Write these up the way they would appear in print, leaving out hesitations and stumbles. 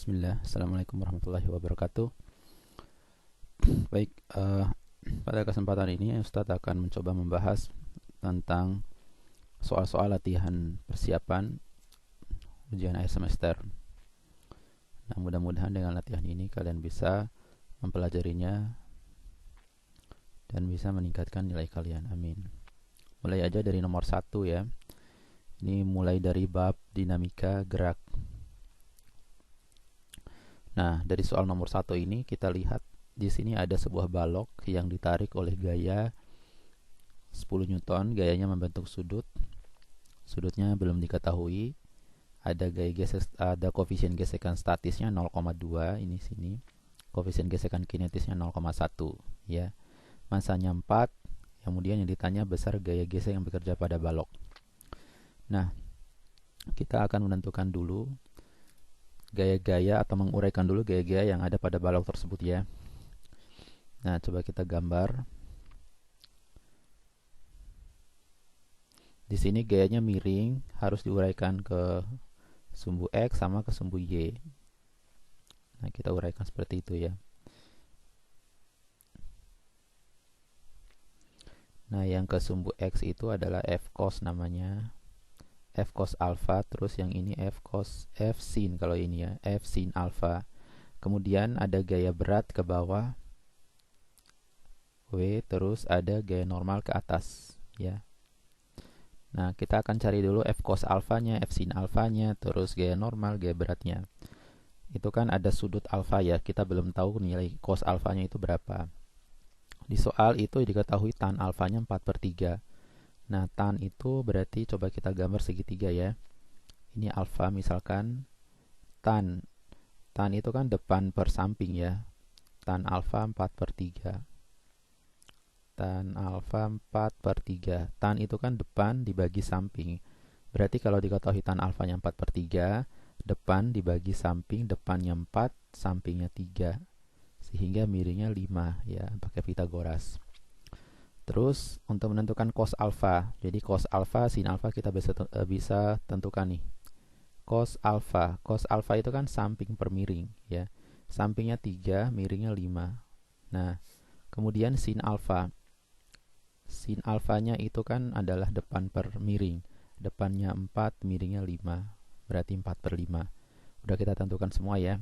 Bismillah, Assalamualaikum warahmatullahi wabarakatuh. Baik, pada kesempatan ini Ustadz akan mencoba membahas tentang soal-soal latihan persiapan ujian akhir semester. Nah, mudah-mudahan dengan latihan ini kalian bisa mempelajarinya dan bisa meningkatkan nilai kalian. Amin. Mulai aja dari nomor 1 ya. Ini mulai dari bab dinamika gerak. Nah, dari soal nomor 1 ini kita lihat di sini ada sebuah balok yang ditarik oleh gaya 10 Newton, gayanya membentuk sudut. Sudutnya belum diketahui. Ada koefisien gesekan statisnya 0,2 ini sini. Koefisien gesekan kinetisnya 0,1 ya. Masanya 4. Kemudian yang ditanya besar gaya gesek yang bekerja pada balok. Nah, kita akan menentukan dulu gaya-gaya atau menguraikan dulu gaya-gaya yang ada pada balok tersebut ya. Nah, coba kita gambar. Di sini gayanya miring, harus diuraikan ke sumbu X sama ke sumbu Y. Nah, kita uraikan seperti itu ya. Nah, yang ke sumbu X itu adalah F cos namanya. F cos alpha, terus yang ini F sin kalau ini ya, F sin alpha. Kemudian ada gaya berat ke bawah W, terus ada gaya normal ke atas ya. Nah, kita akan cari dulu F cos alfanya, F sin alfanya, terus gaya normal, gaya beratnya. Itu kan ada sudut alfa ya, kita belum tahu nilai cos alfanya itu berapa. Di soal itu diketahui tan alfanya 4/3. Nah, tan itu berarti coba kita gambar segitiga ya. Ini alfa misalkan, tan itu kan depan per samping ya. Tan alfa 4/3. Tan alfa 4/3. Tan itu kan depan dibagi samping. Berarti kalau diketahui tan alfanya 4/3, depan dibagi samping, depannya 4, sampingnya 3. Sehingga miringnya 5 ya, pakai Pitagoras. Terus untuk menentukan cos alfa. Jadi cos alfa, sin alfa kita bisa tentukan nih. Cos alfa itu kan samping per miring ya. Sampingnya 3, miringnya 5. Nah, kemudian sin alfa. Sin alfanya itu kan adalah depan per miring. Depannya 4, miringnya 5. Berarti 4/5. Udah kita tentukan semua ya.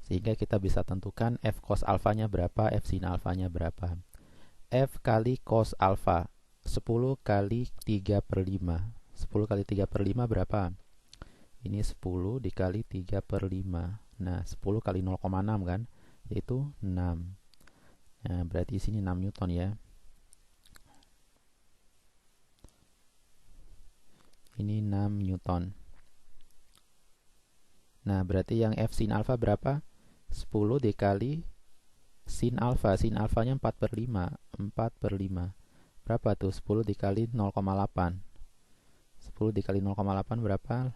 Sehingga kita bisa tentukan F cos alfanya berapa, F sin alfanya berapa. F kali cos alfa 10 kali 3/5. 10 kali 3/5 berapa? Ini 10 dikali 3/5. Nah, 10 kali 0,6 kan? Yaitu 6. Nah, berarti sini 6 Newton ya. Ini 6 Newton. Nah, berarti yang F sin alfa berapa? 10 dikali sin alfa. Sin alfanya 4/5. 4/5. Berapa tuh? 10 dikali 0,8. 10 dikali 0,8 berapa?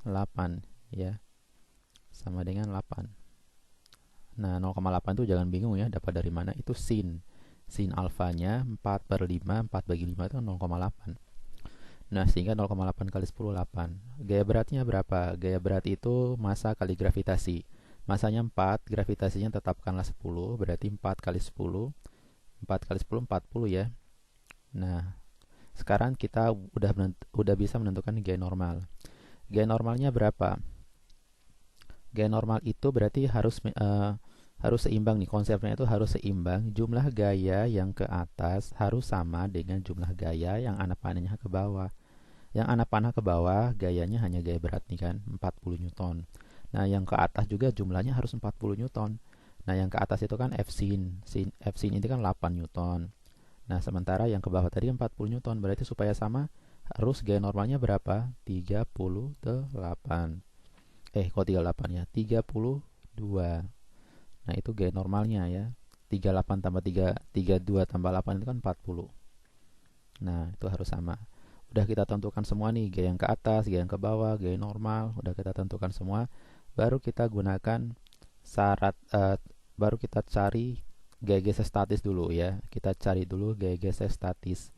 8 ya. Sama dengan 8. Nah, 0,8 itu jangan bingung ya, dapat dari mana? Itu sin. Sin alfanya 4/5, 4 bagi 5 itu 0,8. Nah, sehingga 0,8 kali 10, 8. Gaya beratnya berapa? Gaya berat itu massa kali gravitasi. Massanya 4, gravitasinya tetapkanlah 10, berarti 4 kali 10. 4 kali 10, 40 ya. Nah, sekarang kita udah bisa menentukan gaya normal. Gaya normalnya berapa? Gaya normal itu berarti harus seimbang nih, konsepnya itu harus seimbang. Jumlah gaya yang ke atas harus sama dengan jumlah gaya yang anak panahnya ke bawah. Yang anak panah ke bawah gayanya hanya gaya berat nih kan, 40 Newton. Nah, yang ke atas juga jumlahnya harus 40 Newton. Nah, yang ke atas itu kan F sin. F sin itu kan 8 Newton. Nah, sementara yang ke bawah tadi 40 Newton. Berarti supaya sama harus gaya normalnya berapa? 38. Kok 38 ya? 32. Nah, itu gaya normalnya ya. 38 tambah 3, 32 tambah 8 itu kan 40. Nah, itu harus sama. Udah kita tentukan semua nih, gaya yang ke atas, gaya yang ke bawah, gaya normal, udah kita tentukan semua. Baru kita gunakan baru kita cari gaya geser statis dulu ya. Kita cari dulu gaya geser statis.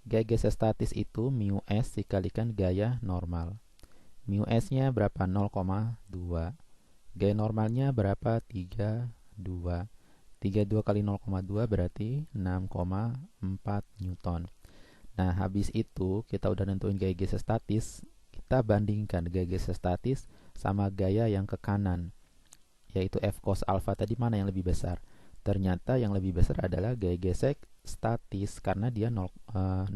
Gaya geser statis itu mu s dikalikan gaya normal. Mu s nya berapa? 0,2. Gaya normalnya berapa? 32. 32 kali 0,2 berarti 6,4 Newton. Nah, habis itu kita udah nentuin gaya geser statis. Kita bandingkan gaya geser statis sama gaya yang ke kanan, yaitu F cos alpha tadi mana yang lebih besar. Ternyata yang lebih besar adalah gaya gesek statis karena dia 6,4.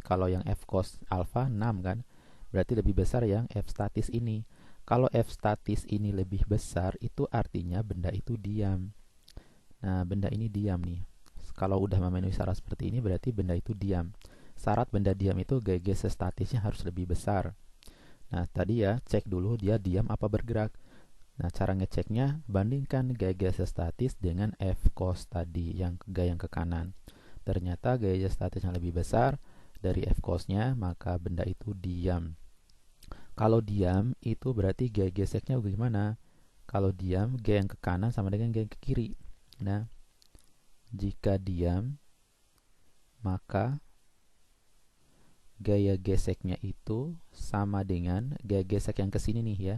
Kalau yang F cos alpha 6 kan, berarti lebih besar yang F statis ini. Kalau F statis ini lebih besar, itu artinya benda itu diam. Nah, benda ini diam nih. Kalau udah memenuhi syarat seperti ini, berarti benda itu diam. Syarat benda diam itu gaya geser statisnya harus lebih besar. Nah, tadi ya, cek dulu dia diam apa bergerak. Nah, cara ngeceknya, bandingkan gaya geser statis dengan F cos tadi, yang gaya yang ke kanan. Ternyata gaya geser statisnya lebih besar dari F cosnya, maka benda itu diam. Kalau diam, itu berarti gaya geseknya bagaimana? Kalau diam, gaya yang ke kanan sama dengan gaya yang ke kiri. Nah, jika diam, maka gaya geseknya itu sama dengan gaya gesek yang ke sini nih ya.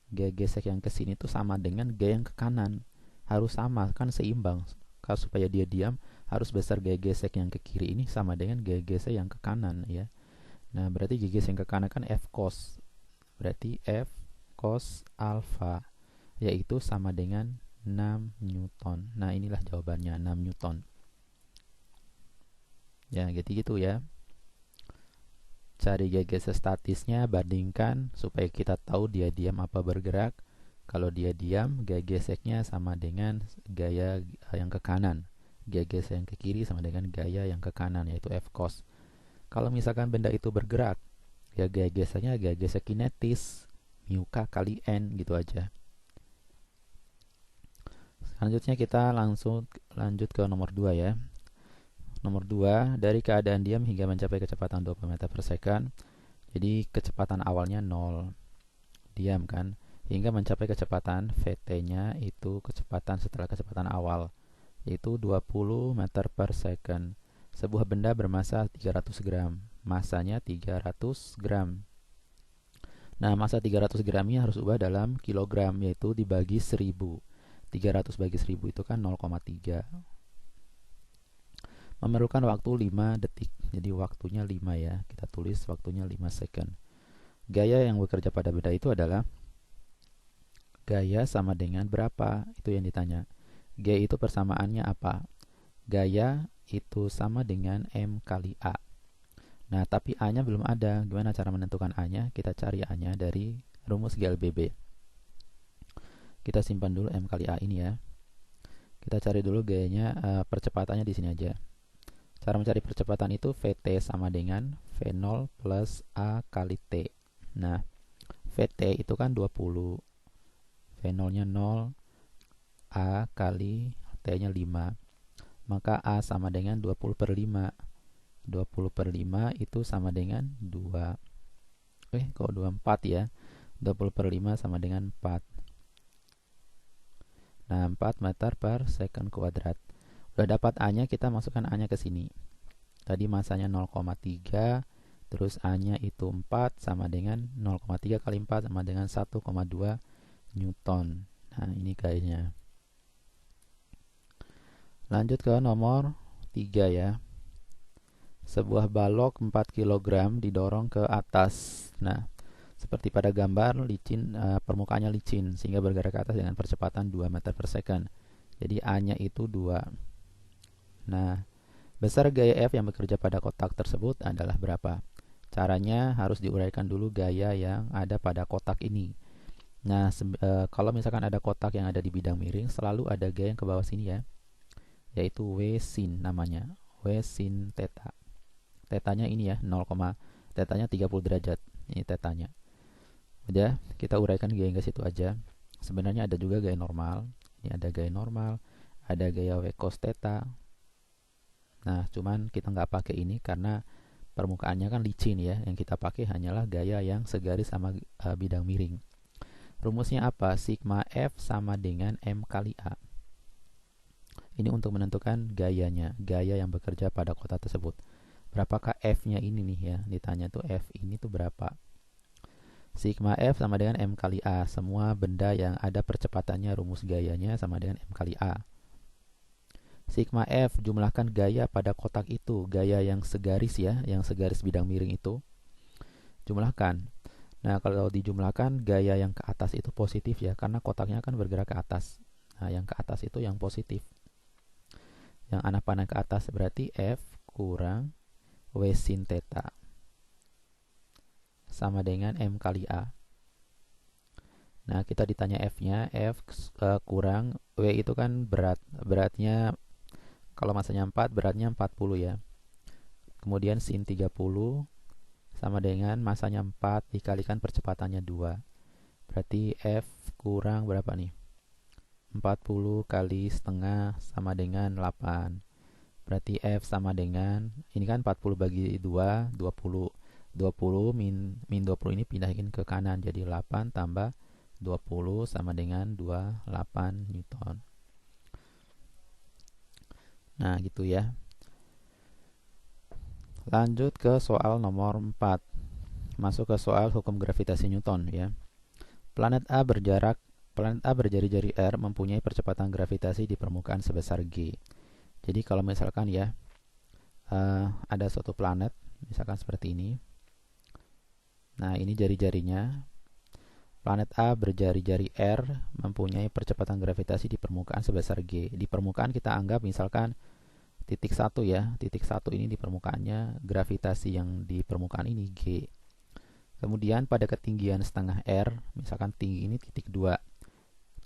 Gaya gesek yang ke sini itu sama dengan gaya yang ke kanan. Harus sama, kan seimbang. Kalau supaya dia diam, harus besar gaya gesek yang ke kiri ini sama dengan gaya gesek yang ke kanan ya. Nah, berarti gaya gesek yang ke kanan kan F cos. Berarti F cos alpha, yaitu sama dengan 6 Newton. Nah, inilah jawabannya, 6 Newton. Ya, gitu-gitu ya. Cari gaya geser statisnya, bandingkan supaya kita tahu dia diam apa bergerak. Kalau dia diam, gaya geseknya sama dengan gaya yang ke kanan. Gaya gesek yang ke kiri sama dengan gaya yang ke kanan, yaitu F cos. Kalau misalkan benda itu bergerak, ya gaya geseknya gaya gesek kinetis, mu k kali n gitu aja. Selanjutnya kita langsung lanjut ke nomor 2 ya. Nomor 2, dari keadaan diam hingga mencapai kecepatan 20 meter per second. Jadi kecepatan awalnya 0, diam kan, hingga mencapai kecepatan Vt-nya itu kecepatan setelah kecepatan awal, yaitu 20 meter per second. Sebuah benda bermasa 300 gram, masanya 300 gram. Nah, masa 300 gramnya harus ubah dalam kilogram, yaitu dibagi 1000. 300 bagi 1000 itu kan 0,3. Memerlukan waktu 5 detik. Jadi waktunya 5 ya. Kita tulis waktunya 5 second. Gaya yang bekerja pada benda itu adalah gaya sama dengan berapa? Itu yang ditanya. G itu persamaannya apa? Gaya itu sama dengan M kali A. Nah, tapi A-nya belum ada. Gimana cara menentukan A-nya? Kita cari A-nya dari rumus GLBB. Kita simpan dulu M kali A ini ya. Kita cari dulu gayanya, percepatannya di sini aja. Cara mencari percepatan itu Vt sama dengan V0 plus A kali T. Nah, Vt itu kan 20. V0-nya 0, A kali T-nya 5. Maka A sama dengan 20 per 5. 20 per 5 itu sama dengan 2. Kok 24 ya? 20 per 5 sama dengan 4. Nah, 4 meter per second kuadrat. Udah dapat A-nya, kita masukkan A-nya ke sini. Tadi masanya 0,3, terus A-nya itu 4 sama dengan 0,3 kali 4 sama dengan 1,2 Newton. Nah, ini gayanya. Lanjut ke nomor 3 ya. Sebuah balok 4 kg didorong ke atas. Nah, seperti pada gambar, licin, permukaannya licin sehingga bergerak ke atas dengan percepatan 2 meter per second. Jadi A-nya itu 2. Nah, besar gaya F yang bekerja pada kotak tersebut adalah berapa? Caranya harus diuraikan dulu gaya yang ada pada kotak ini. Nah, kalau misalkan ada kotak yang ada di bidang miring, selalu ada gaya yang ke bawah sini ya, yaitu W sin namanya, W sin theta. Tetanya ini ya, tetanya 30 derajat. Ini tetanya. Udah, kita uraikan gaya yang ke situ aja. Sebenarnya ada juga gaya normal. Ini ada gaya normal, ada gaya W cos theta. Nah, cuman kita nggak pakai ini karena permukaannya kan licin ya. Yang kita pakai hanyalah gaya yang segaris sama bidang miring. Rumusnya apa? Sigma F sama dengan M kali A. Ini untuk menentukan gayanya, gaya yang bekerja pada kotak tersebut. Berapakah F-nya ini nih ya? Ditanya tuh F ini tuh berapa? Sigma F sama dengan M kali A. Semua benda yang ada percepatannya rumus gayanya sama dengan M kali A. Sigma F, jumlahkan gaya pada kotak itu. Gaya yang segaris ya, yang segaris bidang miring itu. Jumlahkan. Nah, kalau dijumlahkan, gaya yang ke atas itu positif ya, karena kotaknya kan bergerak ke atas. Nah, yang ke atas itu yang positif. Yang anak panah ke atas berarti F kurang W sin theta sama dengan M kali A. Nah, kita ditanya F-nya, F kurang W itu kan berat. Beratnya kalau masanya 4, beratnya 40 ya. Kemudian sin 30 sama dengan masanya 4 dikalikan percepatannya 2. Berarti F kurang berapa nih? 40 kali setengah sama dengan 8. Berarti F sama dengan, ini kan 40 bagi 2, 20. 20 min 20 ini pindahin ke kanan. Jadi 8 tambah 20 sama dengan 28 Newton. Nah gitu ya. Lanjut ke soal nomor 4. Masuk ke soal hukum gravitasi Newton ya. Planet A berjari-jari R mempunyai percepatan gravitasi di permukaan sebesar G. Jadi kalau misalkan ya ada suatu planet, misalkan seperti ini. Nah ini jari-jarinya. Planet A berjari-jari R mempunyai percepatan gravitasi di permukaan sebesar G. Di permukaan kita anggap misalkan titik 1 ya. Titik 1 ini di permukaannya, gravitasi yang di permukaan ini G. Kemudian pada ketinggian setengah R, misalkan tinggi ini titik 2.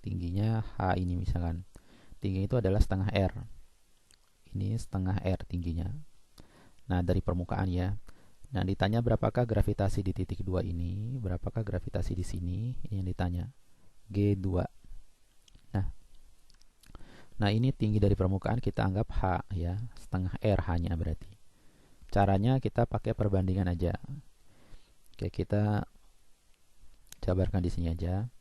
Tingginya H ini misalkan. Tinggi itu adalah setengah R. Ini setengah R tingginya. Nah, dari permukaan ya. Nah, ditanya berapakah gravitasi di titik 2 ini, berapakah gravitasi di sini, ini yang ditanya. G2. Nah, ini tinggi dari permukaan kita anggap H ya, setengah R H-nya berarti. Caranya kita pakai perbandingan aja. Oke, kita jabarkan di sini aja.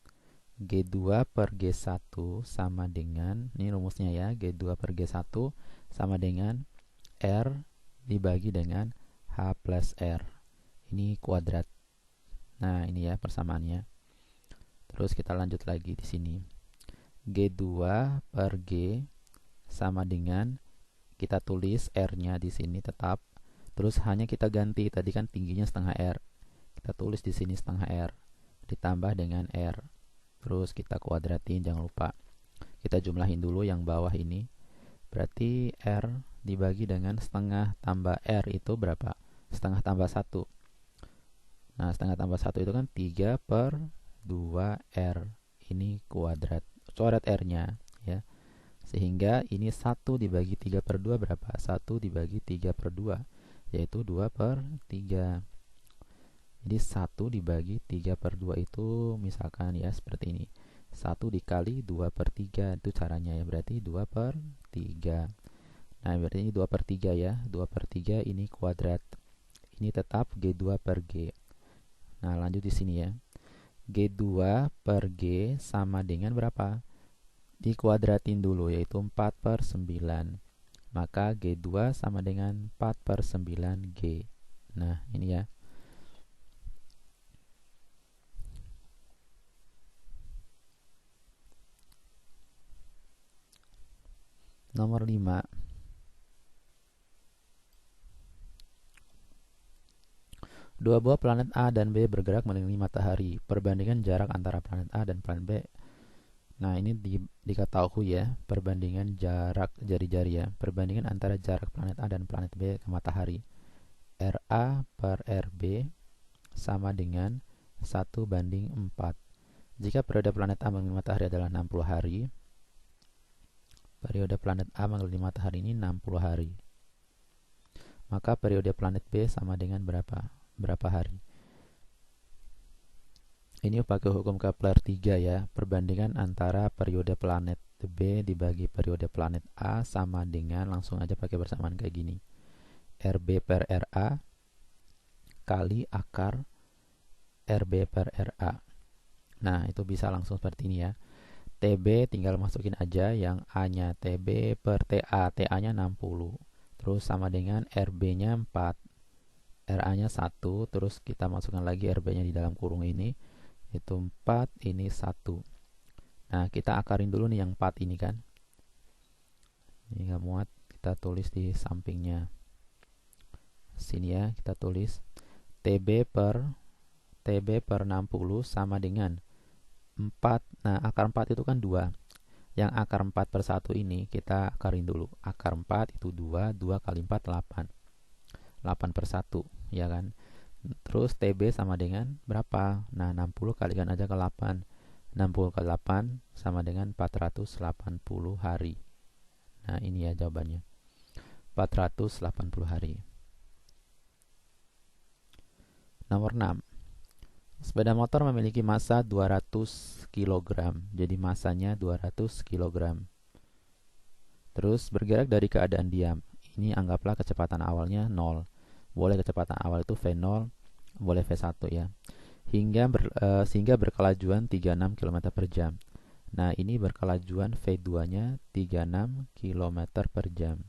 G2 per G1 sama dengan, ini rumusnya ya, G2 per G1 sama dengan R dibagi dengan H plus R. Ini kuadrat. Nah, ini ya persamaannya. Terus kita lanjut lagi di sini. G2 per G sama dengan, kita tulis R-nya di sini tetap. Terus hanya kita ganti, tadi kan tingginya setengah R. Kita tulis di sini setengah R ditambah dengan R. Terus kita kuadratin, jangan lupa. Kita jumlahin dulu yang bawah ini. Berarti R dibagi dengan setengah tambah R itu berapa? Setengah tambah 1. Nah, setengah tambah 1 itu kan 3 per 2R. Ini kuadrat. Coret R-nya ya. Sehingga ini 1 dibagi 3 per 2 berapa? 1 dibagi 3 per 2, yaitu 2 per 3. Jadi 1 dibagi 3 per 2 itu misalkan ya seperti ini. 1 dikali 2 per 3 itu caranya ya. Berarti 2 per 3. Nah berarti ini 2 per 3 ya. 2 per 3 ini kuadrat. Ini tetap G2 per G. Nah lanjut di sini ya. G2 per G sama dengan berapa? Dikuadratin dulu yaitu 4 per 9. Maka G2 sama dengan 4 per 9G. Nah ini ya. Nomor 5. Dua buah planet A dan B bergerak mengelilingi matahari. Perbandingan jarak antara planet A dan planet B. Nah, ini diketahui ya, perbandingan jarak jari-jari ya. Perbandingan antara jarak planet A dan planet B ke matahari. RA per RB sama dengan 1:4. Jika periode planet A mengelilingi matahari adalah 60 hari, periode planet A mengelilingi matahari ini 60 hari. Maka periode planet B sama dengan berapa hari? Ini pakai hukum Kepler 3 ya. Perbandingan antara periode planet B dibagi periode planet A sama dengan, langsung aja pakai persamaan kayak gini. RB per RA kali akar RB per RA. Nah, itu bisa langsung seperti ini ya. TB tinggal masukin aja yang A-nya TB per TA. TA-nya 60. Terus sama dengan RB-nya 4. RA-nya 1, terus kita masukkan lagi RB-nya di dalam kurung ini, itu 4, ini 1. Nah, kita akarin dulu nih yang 4 ini kan. Ini nggak muat, kita tulis di sampingnya. Sini ya, kita tulis TB per 60 sama dengan 4. Nah, akar 4 itu kan 2. Yang akar 4 per 1 ini kita akarin dulu. Akar 4 itu 2, 2 kali 4 8. 8 per 1, ya kan? Terus TB sama dengan berapa? Nah, 60 kalikan aja ke 8. 60 kali 8 sama dengan 480 hari. Nah, ini ya jawabannya. 480 hari. Nomor 6. Sepeda motor memiliki massa 200 kg. Jadi massanya 200 kg. Terus bergerak dari keadaan diam. Ini anggaplah kecepatan awalnya 0. Boleh kecepatan awal itu V0, boleh V1 ya. Sehingga berkelajuan 36 km per jam. Nah, ini berkelajuan V2-nya 36 km per jam.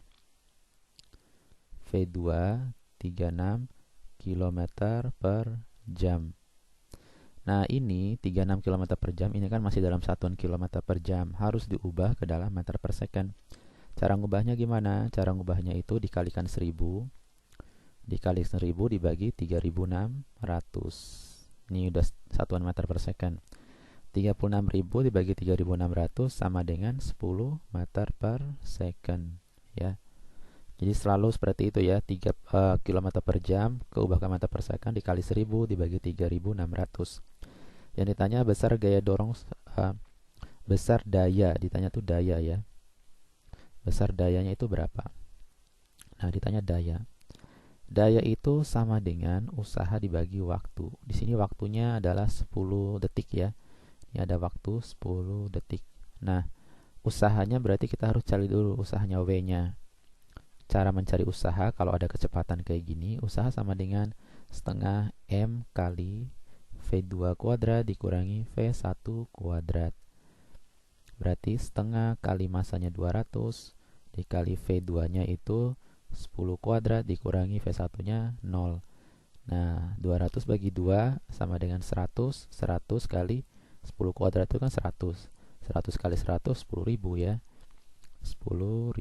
V2 36 km per jam. Nah, ini 36 km per jam, ini kan masih dalam satuan km per jam. Harus diubah ke dalam meter per second. Cara ngubahnya gimana? Cara ngubahnya itu dikalikan 1000. Dikali 1000 dibagi 3600. Ini udah satuan meter per second. 36.000 dibagi 3600 sama dengan 10 meter per second ya. Jadi selalu seperti itu ya, 3 km per jam keubah ke meter per second dikali 1000 dibagi 3600. Yang ditanya besar gaya dorong besar daya, ditanya tuh daya ya. Besar dayanya itu berapa? Nah, ditanya daya. Daya itu sama dengan usaha dibagi waktu. Di sini waktunya adalah 10 detik ya. Ini ada waktu 10 detik. Nah, usahanya berarti kita harus cari dulu usahanya W-nya. Cara mencari usaha kalau ada kecepatan kayak gini, usaha sama dengan setengah M kali V2 kuadrat dikurangi V1 kuadrat. Berarti setengah kali masanya 200 dikali V2-nya itu 10 kuadrat dikurangi V1-nya 0. Nah, 200 bagi 2 sama dengan 100. 100 kali 10 kuadrat itu kan 100. 100 kali 100, 10.000 ya. 10.000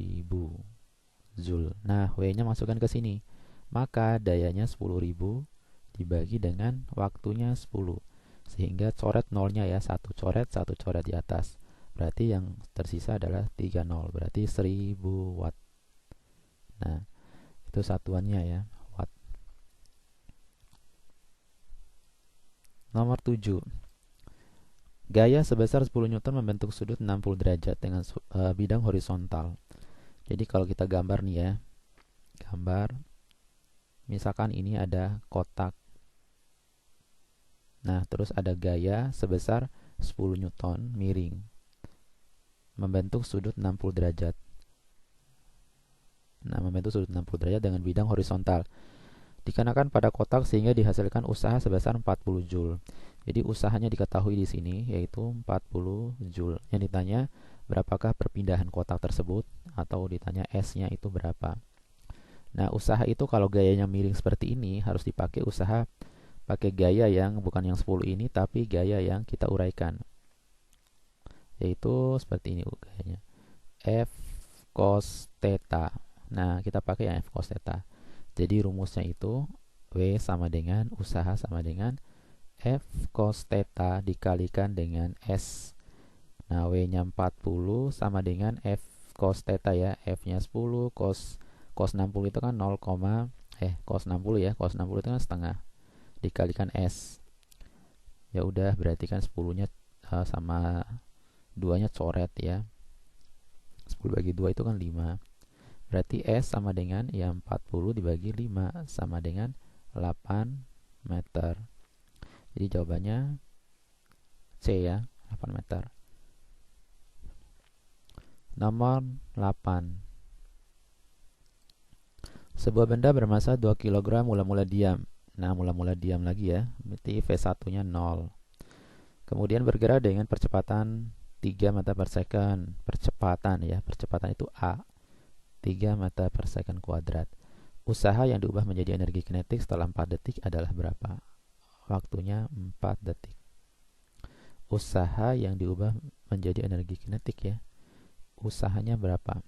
Joule. Nah, W-nya masukkan ke sini. Maka dayanya 10.000 dibagi dengan waktunya 10. Sehingga coret nolnya ya, satu coret di atas. Berarti yang tersisa adalah 30. Berarti 1000 watt. Nah, itu satuannya ya, watt. Nomor 7. Gaya sebesar 10 Newton membentuk sudut 60 derajat dengan bidang horizontal. Jadi kalau kita gambar nih ya, gambar, misalkan ini ada kotak. Nah, terus ada gaya sebesar 10 Newton miring, membentuk sudut 60 derajat. Nah, membentuk sudut 60 derajat dengan bidang horizontal. Dikenakan pada kotak sehingga dihasilkan usaha sebesar 40 Joule. Jadi usahanya diketahui di sini yaitu 40 Joule. Yang ditanya berapakah perpindahan kotak tersebut, atau ditanya S-nya itu berapa. Nah, usaha itu kalau gayanya miring seperti ini harus dipakai usaha pakai gaya yang bukan yang 10 ini tapi gaya yang kita uraikan. Yaitu seperti ini gayanya. F cos theta. Nah, kita pakai yang F cos theta. Jadi rumusnya itu W sama dengan usaha sama dengan F cos theta dikalikan dengan S. Nah, W-nya 40 sama dengan F cos theta ya. F-nya 10, cos 60 itu kan 0, cos 60 ya. Cos 60 itu kan setengah dikalikan S. Ya udah, berarti kan 10-nya sama 2-nya coret ya. 10 bagi 2 itu kan 5. Berarti S sama dengan ya 40 dibagi 5 sama dengan 8 meter. Jadi jawabannya C ya, 8 meter. Nomor 8. Sebuah benda bermassa 2 kg mula-mula diam. Nah, mula-mula diam lagi ya. Berarti V1-nya 0. Kemudian bergerak dengan percepatan 3 meter per second. Percepatan ya, percepatan itu A. 3 meter per second kuadrat. Usaha yang diubah menjadi energi kinetik setelah 4 detik adalah berapa? Waktunya 4 detik. Usaha yang diubah menjadi energi kinetik ya. Usahanya berapa?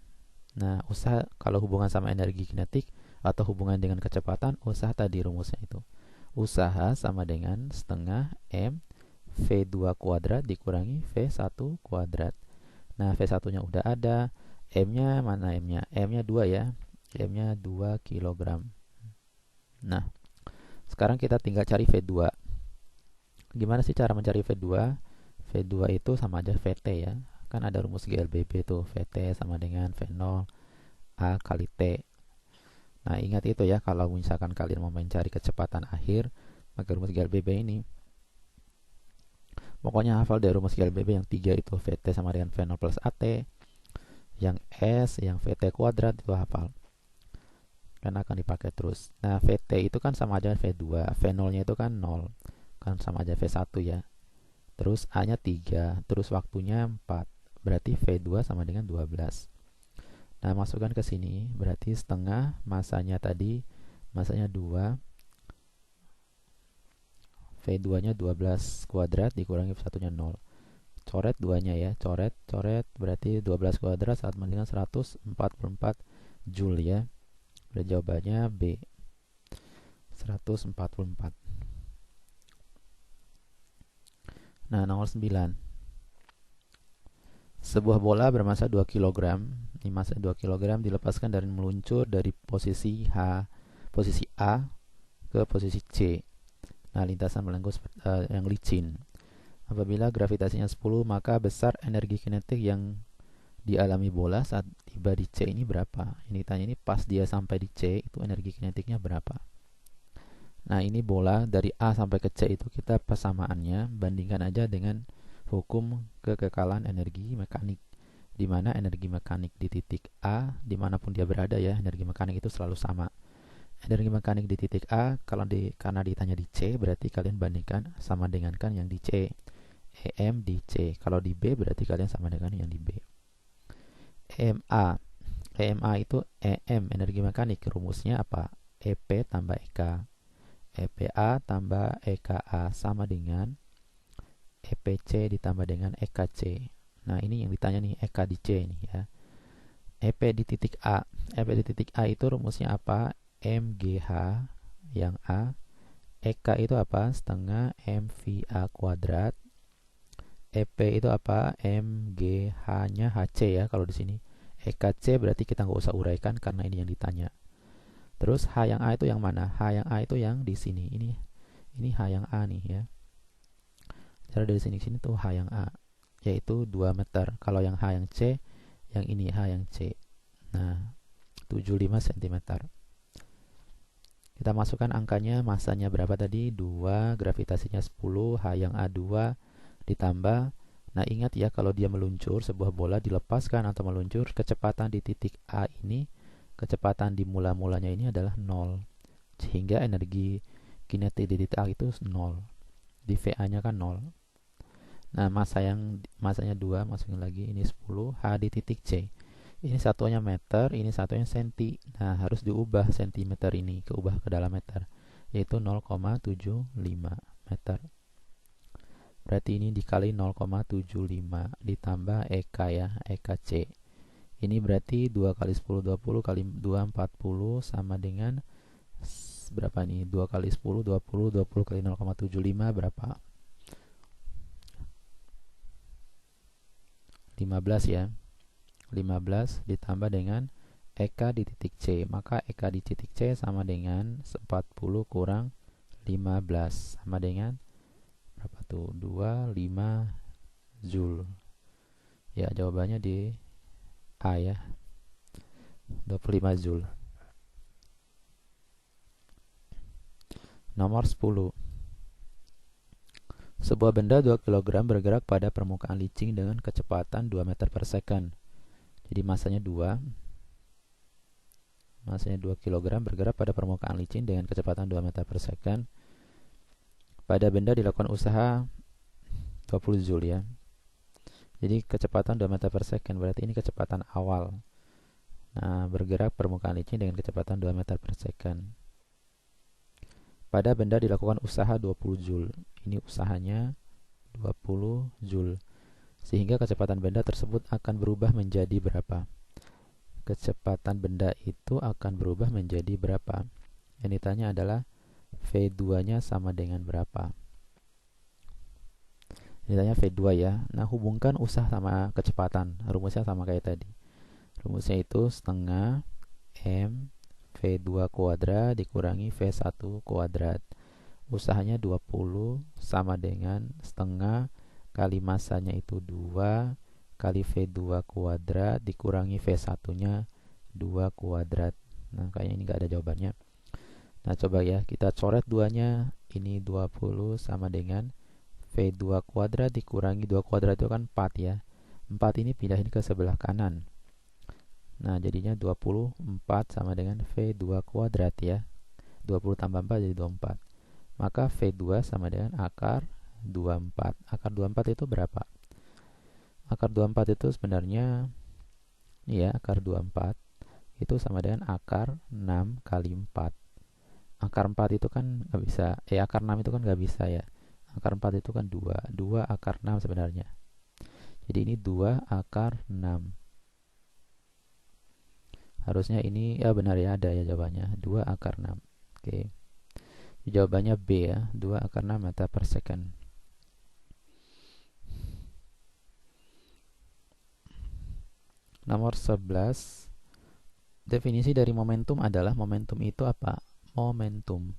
Nah, usaha kalau hubungan sama energi kinetik atau hubungan dengan kecepatan, usaha tadi rumusnya itu. Usaha sama dengan setengah M V2 kuadrat dikurangi V1 kuadrat. Nah, V1-nya udah ada. M-nya mana M-nya? M-nya 2 ya. M-nya 2 kg. Nah, sekarang kita tinggal cari V2. Gimana sih cara mencari V2? V2 itu sama aja VT ya. Kan ada rumus GLBB tuh. VT sama dengan V0 A kali T. Nah, ingat itu ya, kalau misalkan kalian mau mencari kecepatan akhir, pakai rumus GLBB ini. Pokoknya hafal dari rumus GLBB yang 3 itu, VT sama dengan V0 plus AT. Yang S, yang VT kuadrat itu hafal. Karena akan dipakai terus. Nah, VT itu kan sama aja V2. V0-nya itu kan 0. Kan sama aja V1 ya. Terus A-nya 3. Terus waktunya 4. Berarti V2 sama dengan 12. Nah, masukkan ke sini, berarti setengah masanya tadi, masanya 2, V2-nya 12 kuadrat dikurangi V1-nya 0. Coret 2-nya ya, coret, berarti 12 kuadrat sama dengan 144 Joule ya. Berarti jawabannya B, 144. Nah, nomor 9. Sebuah bola bermasa 2 kg, ini masa 2 kg dilepaskan dan meluncur dari posisi A ke posisi C. Nah, lintasan melengkung yang licin. Apabila gravitasinya 10, maka besar energi kinetik yang dialami bola saat tiba di C ini berapa? Ini tanya ini pas dia sampai di C, itu energi kinetiknya berapa? Nah, ini bola dari A sampai ke C itu kita persamaannya bandingkan aja dengan hukum kekekalan energi mekanik, di mana energi mekanik di titik A dimanapun dia berada ya, energi mekanik itu selalu sama. Energi mekanik di titik A karena ditanya di C, berarti kalian bandingkan sama dengan kan yang di C, EM di C. Kalau di B berarti kalian sama dengan yang di B. EMA itu EM, energi mekanik, rumusnya apa? EP tambah EK. EPA tambah EKA sama dengan EPC ditambah dengan EKC. Nah, ini yang ditanya nih, EK di C ini ya. EP di titik A. EP di titik A itu rumusnya apa? MGH yang A. EK itu apa? Setengah MVA kuadrat. EP itu apa? MGH-nya HC ya kalau di sini. EKC berarti kita nggak usah uraikan karena ini yang ditanya. Terus H yang A itu yang mana? H yang A itu yang di sini. Ini H yang A nih ya. Cara dari sini ke sini tuh H yang A, yaitu 2 meter. Kalau yang H yang C, yang ini H yang C. Nah, 75 cm. Kita masukkan angkanya, masanya berapa tadi? 2, gravitasinya 10, H yang A 2 ditambah. Nah, ingat ya, kalau dia meluncur, sebuah bola dilepaskan atau meluncur, kecepatan di titik A ini, kecepatan di mula-mulanya ini adalah 0. Sehingga energi kinetik di titik A itu 0. Di VA-nya kan 0. Nah, masanya 2, masukin lagi, ini 10, H di titik C. Ini satunya meter, ini satunya senti. Nah, harus diubah sentimeter ini, keubah ke dalam meter, yaitu 0,75 meter. Berarti ini dikali 0,75 ditambah EK ya, EKC. Ini berarti 2 kali 10, 20 kali 2, 40 sama dengan berapa nih? 2 kali 10, 20, 20 kali 0,75 berapa? 15 ya. 15 ditambah dengan EK di titik C. Maka EK di titik C sama dengan 40 kurang 15 sama dengan berapa tuh? 25 Joule. Ya, jawabannya di A ya. 25 Joule. Nomor 10. Sebuah benda 2 kg bergerak pada permukaan licin dengan kecepatan 2 meter per second. Jadi masanya 2 kg bergerak pada permukaan licin dengan kecepatan 2 meter per second. Pada benda dilakukan usaha 20 Joule ya. Jadi kecepatan 2 meter per second, berarti ini kecepatan awal. Nah, bergerak permukaan licin dengan kecepatan 2 meter per second. Pada benda dilakukan usaha 20 Joule. Ini usahanya 20 Joule. Sehingga kecepatan benda tersebut akan berubah menjadi berapa? Kecepatan benda itu akan berubah menjadi berapa? Yang ditanya adalah V2-nya sama dengan berapa? Ini ditanya V2 ya. Nah, hubungkan usaha sama kecepatan. Rumusnya sama kayak tadi. Rumusnya itu setengah M V2 kuadrat dikurangi V1 kuadrat. Usahanya 20 sama dengan setengah kali masanya itu 2 kali V2 kuadrat dikurangi V1-nya 2 kuadrat. Nah, kayaknya ini nggak ada jawabannya. Nah, coba ya, kita coret 2-nya. Ini 20 sama dengan V2 kuadrat dikurangi 2 kuadrat itu kan 4 ya. 4 ini pindahin ke sebelah kanan. Nah, jadinya 24 sama dengan V2 kuadrat ya. 20 tambah 4 jadi 24. Maka V2 sama dengan akar 24. Akar 24 itu berapa? Akar 24 itu sebenarnya ya, akar 24 itu sama dengan akar 6 kali 4. Akar 4 itu kan nggak bisa, akar 6 itu kan nggak bisa ya. Akar 4 itu kan 2. 2 akar 6 sebenarnya. Jadi ini 2 akar 6. Harusnya ini ya benar ya, ada ya jawabannya. 2 akar 6. Oke. Jawabannya B ya, 2 akar 6 meter per second. Nomor 11. Definisi dari momentum adalah momentum itu apa? Momentum.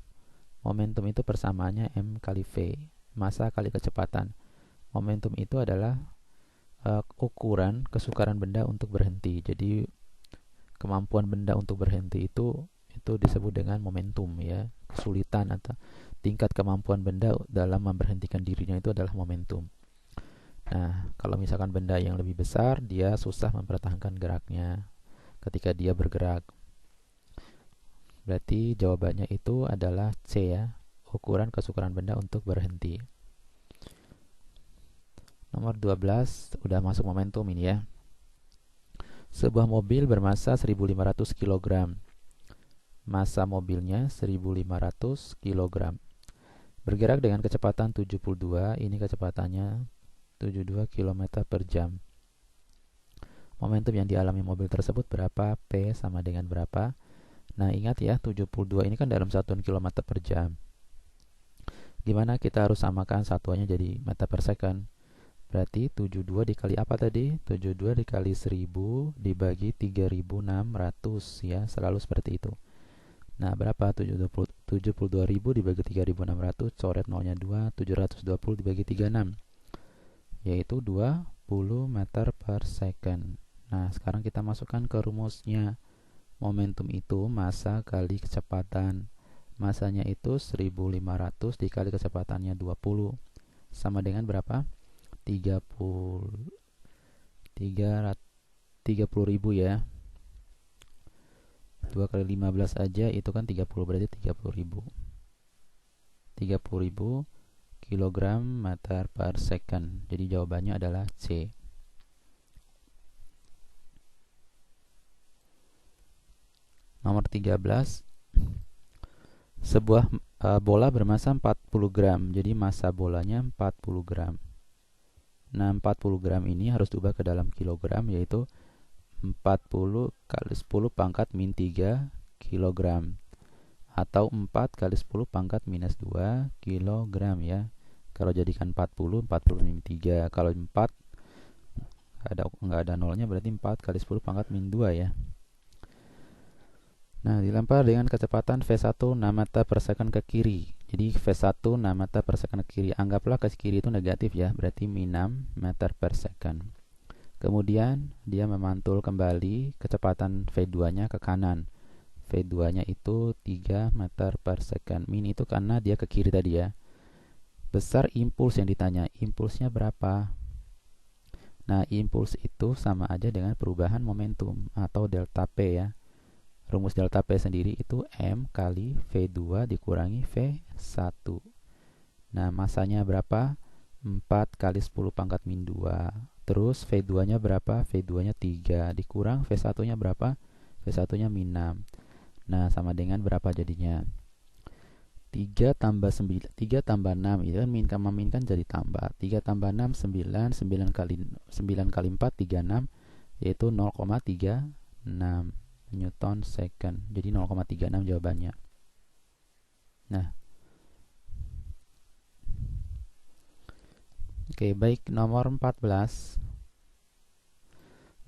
Momentum itu persamaannya M kali V, massa kali kecepatan. Momentum itu adalah ukuran kesukaran benda untuk berhenti. Jadi kemampuan benda untuk berhenti itu disebut dengan momentum ya. Kesulitan atau tingkat kemampuan benda dalam memberhentikan dirinya itu adalah momentum. Nah, kalau misalkan benda yang lebih besar, dia susah mempertahankan geraknya ketika dia bergerak. Berarti jawabannya itu adalah C ya, ukuran kesukaran benda untuk berhenti. Nomor 12 udah masuk momentum ini ya. Sebuah mobil bermassa 1500 kg. Massa mobilnya 1500 kg. Bergerak dengan kecepatan 72, ini kecepatannya 72 km per jam. Momentum yang dialami mobil tersebut berapa? P sama dengan berapa? Nah, ingat ya, 72 ini kan dalam satuan kilometer per jam. Gimana kita harus samakan satuannya jadi meter per second? Berarti 72 dikali apa tadi? 72 dikali 1000 dibagi 3600 ya, selalu seperti itu. Nah, berapa? 72.000 dibagi 3600, coret nolnya 2, 720 dibagi 36, yaitu 20 meter per second. Nah, sekarang kita masukkan ke rumusnya. Momentum itu massa kali kecepatan. Massanya itu 1500 dikali kecepatannya 20. Sama dengan berapa? 30.000 ya. 2 kali 15 aja itu kan 30, berarti 30.000. 30.000 kilogram meter per second. Jadi jawabannya adalah C. Nomor 13. Sebuah bola bermassa 40 gram. Jadi massa bolanya 40 gram. Nah, 40 gram ini harus diubah ke dalam kilogram, yaitu 40 kali 10 pangkat min 3 kilogram, atau 4 kali 10 pangkat minus 2 kilogram ya. Kalau jadikan 40 min 3. Kalau 4 nggak ada nolnya, berarti 4 kali 10 pangkat min 2 ya. Nah, dilempar dengan kecepatan V1 6 meter per second ke kiri. Jadi V1 6 meter per second ke kiri. Anggaplah ke kiri itu negatif ya, berarti min 6 meter per second. Kemudian dia memantul kembali, kecepatan V2-nya ke kanan. V2-nya itu 3 meter per second. Min itu karena dia ke kiri tadi ya. Besar impuls yang ditanya. Impulsnya berapa? Nah, impuls itu sama aja dengan perubahan momentum atau delta P ya. Rumus delta P sendiri itu M kali V2 dikurangi V1. Nah, masanya berapa? 4 kali 10 pangkat min 2. Terus V2-nya berapa? V2-nya 3 dikurang V1-nya berapa? V1 nya min 6. Nah, sama dengan berapa jadinya? 3 tambah 9, 3 tambah 6 itu kan min sama min kan jadi tambah. 3 tambah 6 9, 9 kali 4 36 yaitu 0,36 Newton second. Jadi 0,36 jawabannya. Nah, oke, baik, nomor 14.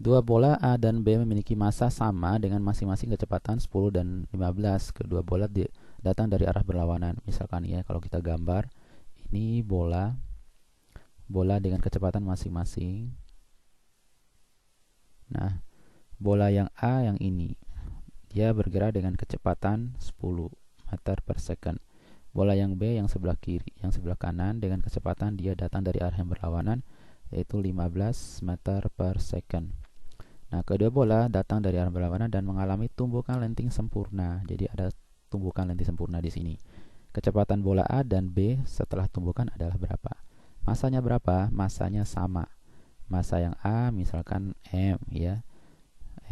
Dua bola A dan B memiliki massa sama dengan masing-masing kecepatan 10 dan 15. Kedua bola datang dari arah berlawanan. Misalkan ya, kalau kita gambar, ini bola dengan kecepatan masing-masing. Nah, bola yang A yang ini, dia bergerak dengan kecepatan 10 meter per second. Bola yang B yang sebelah kiri, yang sebelah kanan dengan kecepatan dia datang dari arah yang berlawanan, yaitu 15 meter per second. Nah, kedua bola datang dari arah berlawanan dan mengalami tumbukan lenting sempurna. Jadi ada tumbukan lenting sempurna di sini. Kecepatan bola A dan B setelah tumbukan adalah berapa? Masanya berapa? Masanya sama. Massa yang A misalkan M ya.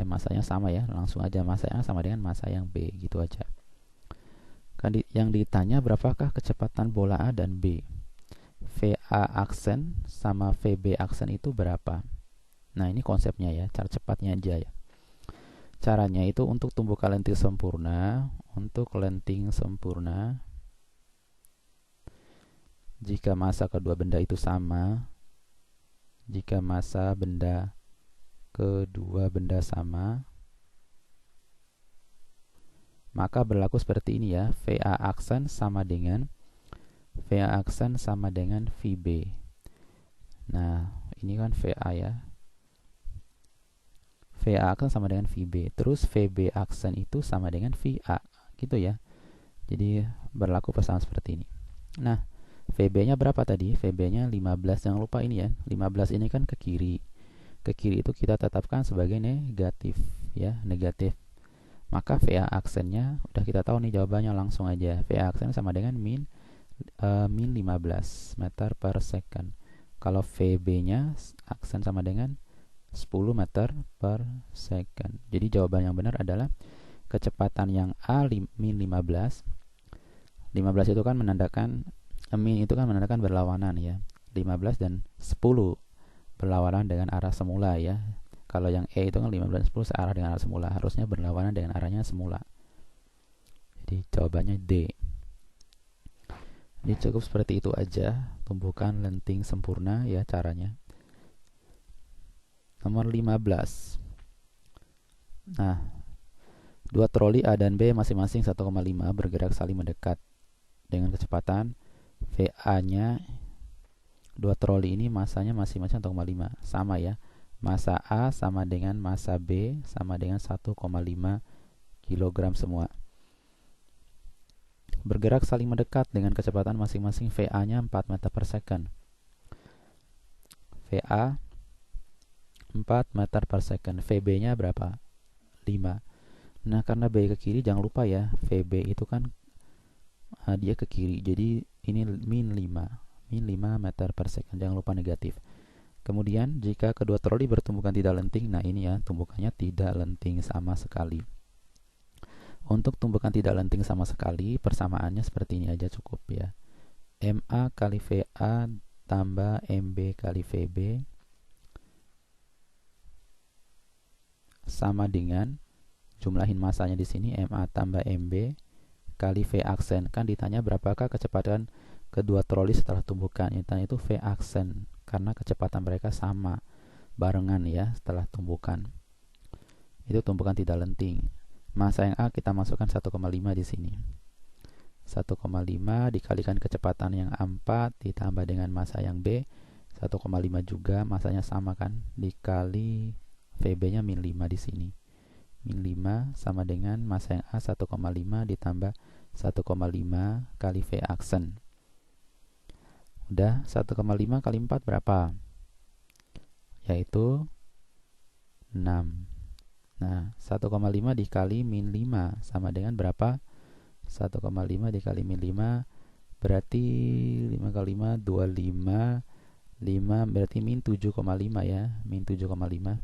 Masanya sama ya. Langsung aja masanya sama dengan massa yang B, gitu aja. Kan yang ditanya berapakah kecepatan bola A dan B? VA aksen sama VB aksen itu berapa? Nah, ini konsepnya ya, cara cepatnya aja ya. Caranya itu untuk tumbukan lenting sempurna, jika massa kedua benda itu sama, maka berlaku seperti ini ya. VA aksen sama dengan VB. Nah, ini kan VA ya. VA aksen sama dengan VB. Terus VB aksen itu sama dengan VA, gitu ya. Jadi berlaku persamaan seperti ini. Nah, VB-nya berapa tadi? VB-nya 15. Jangan lupa ini ya. 15 ini kan ke kiri. Ke kiri itu kita tetapkan sebagai negatif ya, negatif. Maka VA aksennya udah kita tahu nih jawabannya, langsung aja. VA aksen sama dengan min 15 meter per second. Kalau VB-nya aksen sama dengan 10 meter per second. Jadi jawaban yang benar adalah kecepatan yang A min 15. 15 itu kan menandakan min itu kan menandakan berlawanan ya. 15 dan 10 berlawanan dengan arah semula ya. Kalau yang E itu kan 15 dan 10 searah dengan arah semula, harusnya berlawanan dengan arahnya semula. Jadi jawabannya D. Ini cukup seperti itu aja, tumbukan lenting sempurna ya caranya. Nomor 15. Nah, dua troli A dan B masing-masing 1,5 bergerak saling mendekat dengan kecepatan VA-nya. Dua troli ini massanya masing-masing 1,5. Sama ya. Massa A sama dengan massa B sama dengan 1,5 kg semua. Bergerak saling mendekat dengan kecepatan masing-masing VA-nya 4 meter per second. VA 4 meter per second. VB-nya berapa? 5. Nah, karena B ke kiri, jangan lupa ya, VB itu kan dia ke kiri. Jadi ini min 5 meter per second. Jangan lupa negatif. Kemudian jika kedua troli bertumbukan tidak lenting, nah ini ya, tumbukannya tidak lenting sama sekali. Untuk tumbukan tidak lenting sama sekali, persamaannya seperti ini aja cukup ya. MA kali VA tambah MB kali VB sama dengan, jumlahin masanya di sini, MA tambah MB kali V aksen. Kan ditanya berapakah kecepatan kedua troli setelah tumbukan. Itu V aksen karena kecepatan mereka sama, barengan ya setelah tumbukan. Itu tumbukan tidak lenting. Massa yang A kita masukkan 1,5 di sini. 1,5 dikalikan kecepatan yang A4 ditambah dengan massa yang B 1,5 juga, massanya sama kan, dikali VB-nya min 5 di sini. Min 5 sama dengan massa yang A 1,5 ditambah 1,5 kali V aksen. Udah, 1,5 kali 4 berapa? Yaitu 6. Nah, 1,5 dikali min 5 sama dengan berapa? 1,5 dikali min 5 berarti 5 kali 5 25, 5 berarti min 7,5 ya, min 7,5.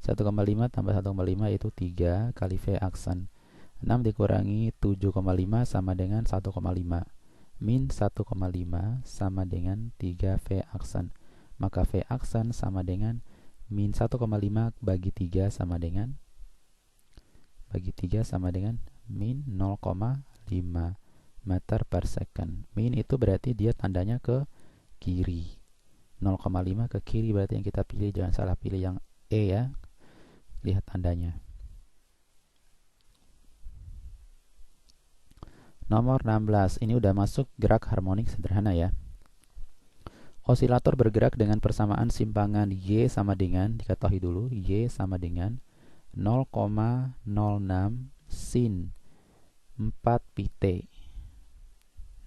1,5 tambah 1,5 yaitu 3 kali V aksen. 6 dikurangi 7,5 sama dengan 1,5. Min 1,5 sama dengan 3 V aksen. Maka V aksen sama dengan min 1,5 bagi 3 sama dengan min 0,5 meter per second. Min itu berarti dia tandanya ke kiri. 0,5 ke kiri berarti yang kita pilih, jangan salah pilih yang E ya. Lihat tandanya. Nomor 16, ini udah masuk gerak harmonik sederhana ya. Osilator bergerak dengan persamaan simpangan Y sama dengan, diketahui dulu, Y sama dengan 0,06 sin 4 pi T.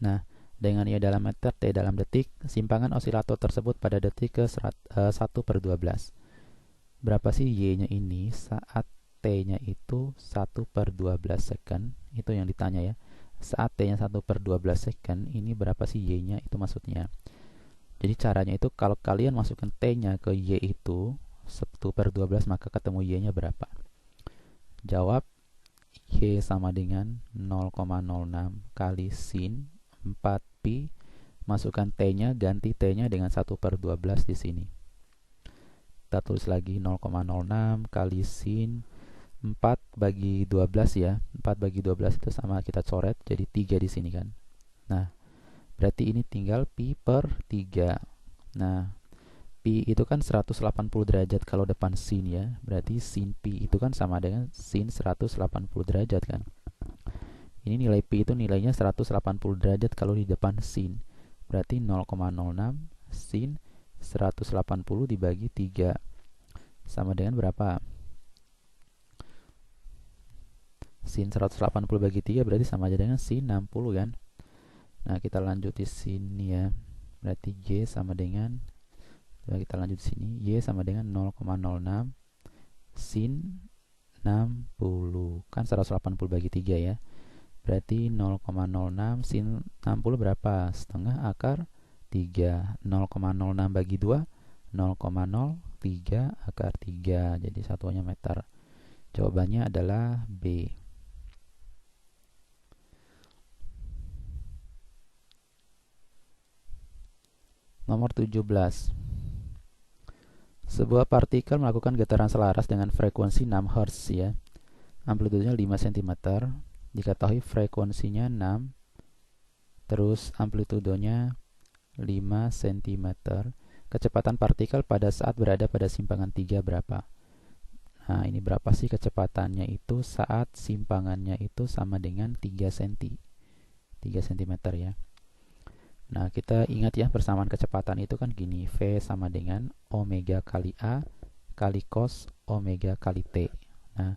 Nah, dengan Y dalam meter, T dalam detik, simpangan osilator tersebut pada detik ke 1/12. Berapa sih Y-nya ini saat T-nya itu 1/12 second? Itu yang ditanya ya. Saat T-nya 1/12 second, ini berapa sih Y-nya? Itu maksudnya. Jadi caranya itu kalau kalian masukkan T-nya ke Y itu 1/12, maka ketemu Y-nya berapa? Jawab, Y sama dengan 0,06 kali sin 4 pi, masukkan T-nya, ganti T-nya dengan 1/12 di sini. Kita tulis lagi 0,06 kali sin 4 bagi 12 ya. 4 bagi 12 itu sama, kita coret jadi 3 di sini kan. Nah, berarti ini tinggal pi per 3. Nah, pi itu kan 180 derajat kalau depan sin ya. Berarti sin pi itu kan sama dengan sin 180 derajat kan. Ini nilai pi itu nilainya 180 derajat kalau di depan sin. Berarti 0,06 sin 180 dibagi 3 sama dengan berapa? Sin 180 bagi 3 berarti sama aja dengan sin 60 kan. Nah, kita lanjut di sini ya. Berarti Y sama dengan, kita lanjut di sini, Y sama dengan 0,06 sin 60. Kan 180 bagi 3 ya. Berarti 0,06 sin 60 berapa? Setengah akar 3. 0,06 bagi 2, 0,03 akar 3. Jadi satuannya meter. Jawabannya adalah B. Nomor 17. Sebuah partikel melakukan getaran selaras dengan frekuensi 6 Hz ya. Amplitudenya 5 cm. Diketahui frekuensinya 6, terus amplitudenya 5 cm. Kecepatan partikel pada saat berada pada simpangan 3 berapa? Nah, ini berapa sih kecepatannya itu saat simpangannya itu sama dengan 3 cm. 3 cm ya. Nah, kita ingat ya, persamaan kecepatan itu kan gini, V sama dengan omega kali A kali cos omega kali T. Nah,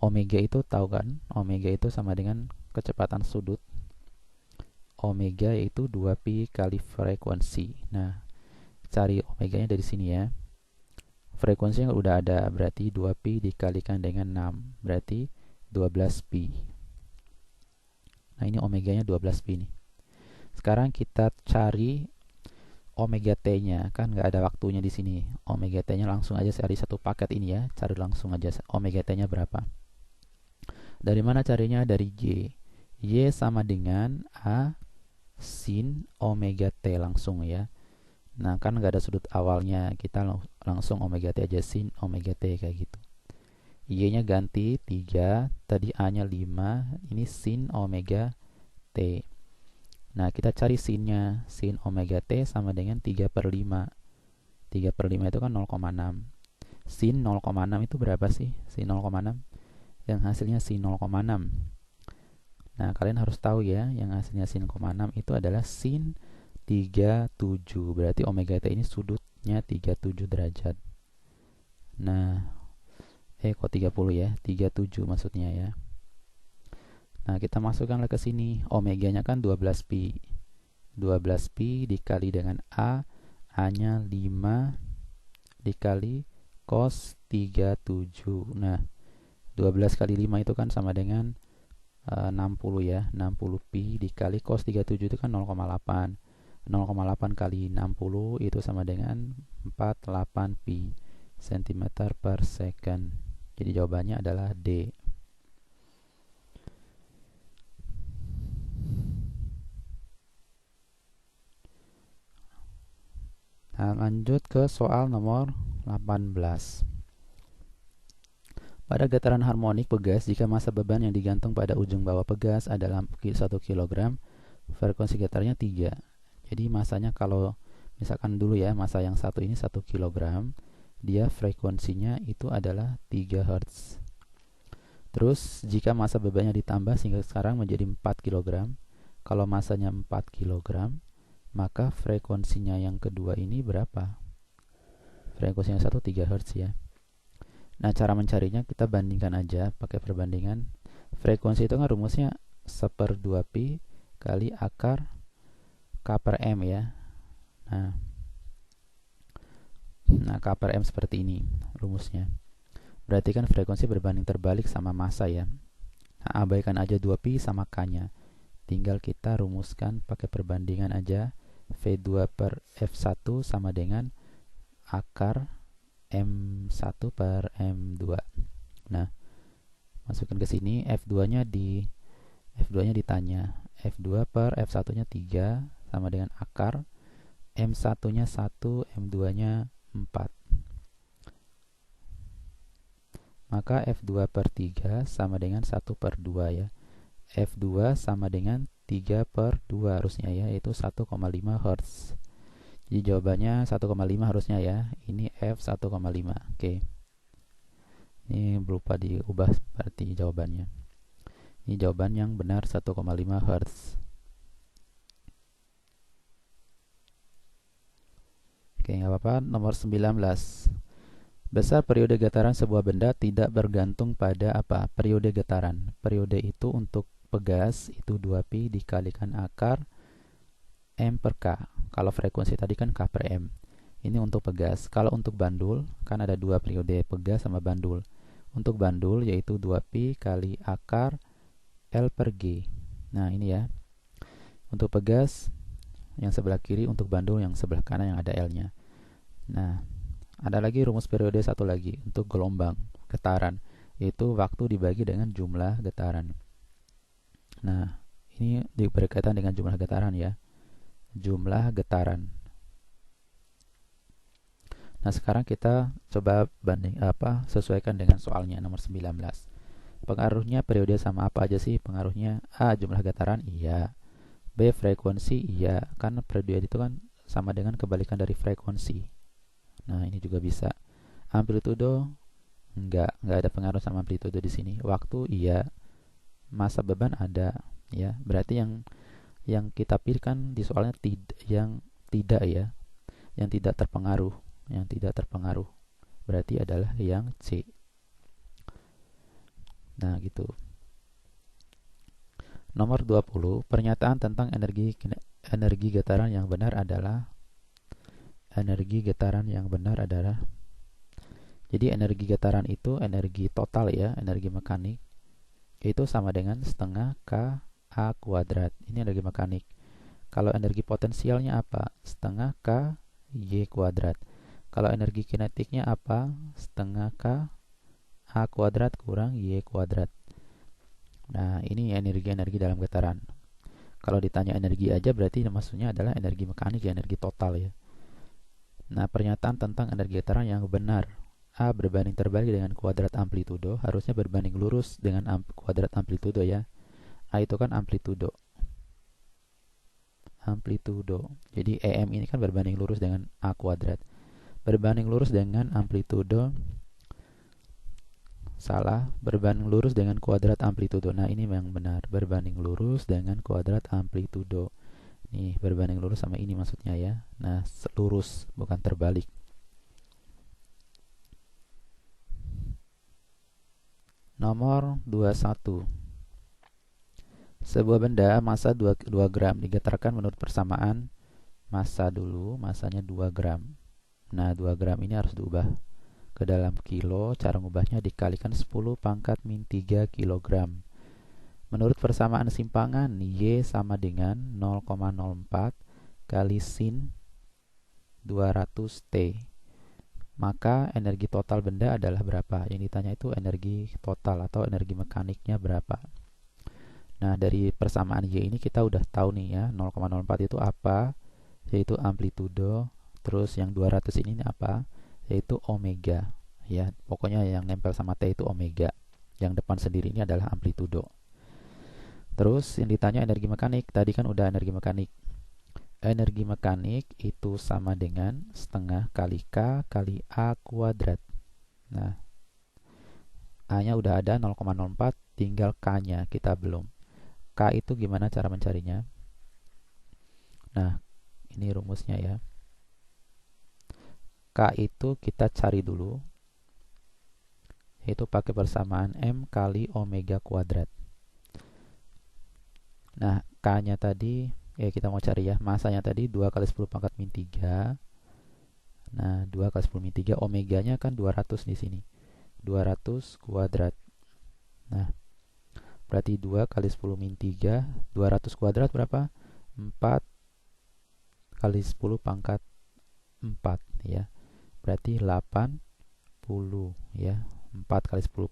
omega itu tahu kan, omega itu sama dengan kecepatan sudut. Omega yaitu 2pi kali frekuensi. Nah, cari omeganya dari sini ya. Frekuensinya udah ada, berarti 2pi dikalikan dengan 6, berarti 12pi. Nah, ini omeganya 12pi nih. Sekarang kita cari omega T-nya, kan nggak ada waktunya di sini. Omega T-nya langsung aja cari satu paket ini ya, cari langsung aja omega T-nya berapa. Dari mana carinya? Dari Y. Y sama dengan A sin omega T langsung ya. Nah, kan nggak ada sudut awalnya, kita langsung omega T aja, sin omega T kayak gitu. Y-nya ganti 3, tadi A-nya 5, ini sin omega T. Nah, kita cari sinnya. Sin omega T sama dengan 3/5. 3/5 itu kan 0,6. Sin 0,6 itu berapa sih? Sin 0,6 yang hasilnya sin 0,6. Nah, kalian harus tahu ya, yang hasilnya sin 0,6 itu adalah sin 37. Berarti omega T ini sudutnya 37 derajat. Nah, kok 30 ya? 37 maksudnya ya. Nah, kita masukkan ke sini. Omeganya kan 12pi. 12pi dikali dengan A. A-nya 5 dikali cos 37. Nah, 12 kali 5 itu kan sama dengan 60 ya. 60pi dikali cos 37 itu kan 0,8. 0,8 kali 60 itu sama dengan 48pi. cm per second. Jadi jawabannya adalah D. Nah, lanjut ke soal nomor 18. Pada getaran harmonik pegas, jika massa beban yang digantung pada ujung bawah pegas adalah 1 kg, frekuensi getarannya 3. Jadi massanya, kalau misalkan dulu ya, massa yang satu ini 1 kg, dia frekuensinya itu adalah 3 Hz. Terus jika massa bebannya ditambah sehingga sekarang menjadi 4 kg, kalau massanya 4 kg, maka frekuensinya yang kedua ini berapa? Frekuensinya 3 Hz ya. Nah, cara mencarinya kita bandingkan aja pakai perbandingan. Frekuensi itu kan rumusnya 1/2pi kali akar K per M ya. Nah, K per M seperti ini rumusnya. Berarti kan frekuensi berbanding terbalik sama massa ya. Nah, abaikan aja 2pi sama K-nya. Tinggal kita rumuskan pakai perbandingan aja. V2 per F1 sama dengan akar M1 per M2. Nah, masukkan ke sini. F2-nya ditanya. F2 per F1-nya 3 sama dengan akar M1-nya 1, M2-nya 4. Maka F2 per 3 sama dengan 1 per 2 ya. F2 sama dengan 3 per 2 harusnya ya, yaitu 1,5 Hz. Jadi jawabannya 1,5 harusnya ya. Ini F 1,5. Oke. Ini berupa diubah seperti jawabannya. Ini jawaban yang benar 1,5 Hz. Oke, nggak apa-apa. Nomor 19. Besar periode getaran sebuah benda tidak bergantung pada apa? Periode getaran. Periode itu untuk pegas itu 2pi dikalikan akar M per K. Kalau frekuensi tadi kan K per M. Ini untuk pegas. Kalau untuk bandul, kan ada 2 periode, pegas sama bandul. Untuk bandul yaitu 2pi kali akar L per G. Nah, ini ya. Untuk pegas yang sebelah kiri, untuk bandul yang sebelah kanan yang ada L-nya. Nah, ada lagi rumus periode satu lagi untuk gelombang getaran, yaitu waktu dibagi dengan jumlah getaran. Nah, ini berkaitan dengan jumlah getaran ya. Jumlah getaran. Nah, sekarang kita coba sesuaikan dengan soalnya nomor 19. Pengaruhnya periode sama apa aja sih pengaruhnya? A. Jumlah getaran, iya. B. Frekuensi, iya. Kan periode itu kan sama dengan kebalikan dari frekuensi. Nah, ini juga bisa. Amplitudo, enggak ada pengaruh sama amplitudo di sini. Waktu, iya. Massa beban ada, ya. Berarti yang kita pilihkan di soalnya yang tidak ya, yang tidak terpengaruh. Berarti adalah yang C. Nah, gitu. Nomor 20, pernyataan tentang energi getaran yang benar adalah jadi energi getaran itu energi total ya, energi mekanik itu sama dengan setengah K A kuadrat. Ini energi mekanik. Kalau energi potensialnya apa? Setengah K Y kuadrat. Kalau energi kinetiknya apa? Setengah K A kuadrat kurang Y kuadrat. Nah, ini energi dalam getaran. Kalau ditanya energi aja berarti maksudnya adalah energi mekanik ya, energi total ya. Nah, pernyataan tentang energi getaran yang benar. A berbanding terbalik dengan kuadrat amplitudo, harusnya berbanding lurus dengan kuadrat amplitudo ya. A itu kan amplitudo. Jadi EM ini kan berbanding lurus dengan A kuadrat. Berbanding lurus dengan amplitudo. Salah, berbanding lurus dengan kuadrat amplitudo. Nah, ini yang benar, berbanding lurus dengan kuadrat amplitudo. Nih, berbanding lurus sama ini maksudnya ya. Nah, lurus, bukan terbalik. Nomor 21. Sebuah benda massa 2 gram digetarkan menurut persamaan massa dulu, massanya 2 gram. Nah, 2 gram ini harus diubah ke dalam kilo. Cara mengubahnya dikalikan 10 pangkat min 3 kg. Menurut persamaan simpangan, Y sama dengan 0,04 kali sin 200T. maka energi total benda adalah berapa. Yang ditanya itu energi total atau energi mekaniknya berapa. Nah, dari persamaan Y ini kita udah tahu nih ya, 0,04 itu apa, yaitu amplitudo. Terus yang 200 ini apa, yaitu omega. Ya, pokoknya yang nempel sama T itu omega. Yang depan sendiri ini adalah amplitudo. Terus yang ditanya energi mekanik, tadi kan udah energi mekanik. Energi mekanik itu sama dengan setengah kali K kali A kuadrat. Nah, A-nya udah ada 0,04, tinggal K-nya kita belum. K itu gimana cara mencarinya? Nah, ini rumusnya ya. K itu kita cari dulu, yaitu pakai persamaan M kali omega kuadrat. Nah, K-nya tadi, ya kita mau cari ya, masanya tadi 2 kali 10 pangkat min 3. Nah, 2 kali 10 min 3, omeganya kan 200 di sini. 200 kuadrat. Nah, berarti 2 kali 10 min 3, 200 kuadrat berapa? 4 kali 10 pangkat 4 ya. Berarti 80 ya. 4 kali 10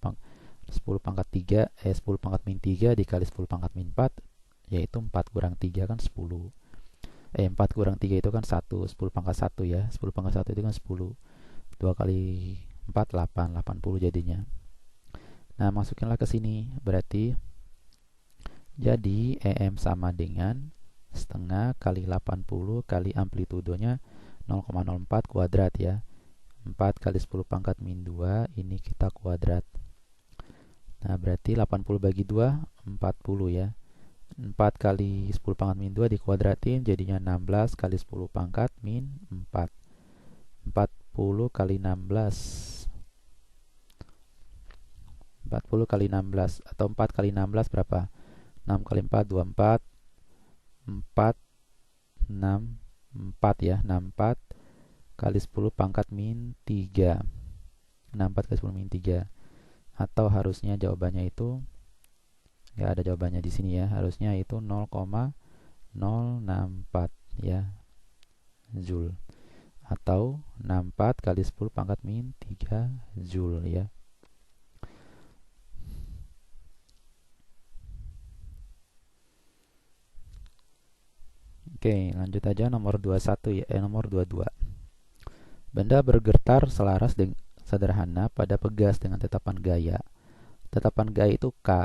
pangkat 3, 10 pangkat min 3 dikali 10 pangkat min 4, yaitu 4 kurang 3 kan 10. 4 kurang 3 itu kan 1, 10 pangkat 1 ya. 10 pangkat 1 itu kan 10. 2 kali 4, 8, 80 jadinya. Nah, masukinlah ke sini. Berarti jadi EM sama dengan setengah kali 80 kali amplitudonya 0,04 kuadrat ya. 4 kali 10 pangkat min 2, ini kita kuadrat. Nah, berarti 80 bagi 2, 40 ya. 4 kali 10 pangkat min 2 dikuadratin jadinya 16 kali 10 pangkat min 4. 40 kali 16. 40 kali 16 atau 4 kali 16 berapa? 6 kali 4, 24. 4, 6, 4 ya. 64 kali 10 pangkat min 3. 64 kali 10 min 3. Atau harusnya jawabannya itu, nggak ada jawabannya di sini ya, harusnya itu 0,064 ya Joule, atau 64 kali 10 pangkat min 3 Joule ya. Oke, lanjut aja nomor 21 ya, nomor 22. Benda bergetar selaras dengan sederhana pada pegas dengan tetapan gaya. Tetapan gaya itu K.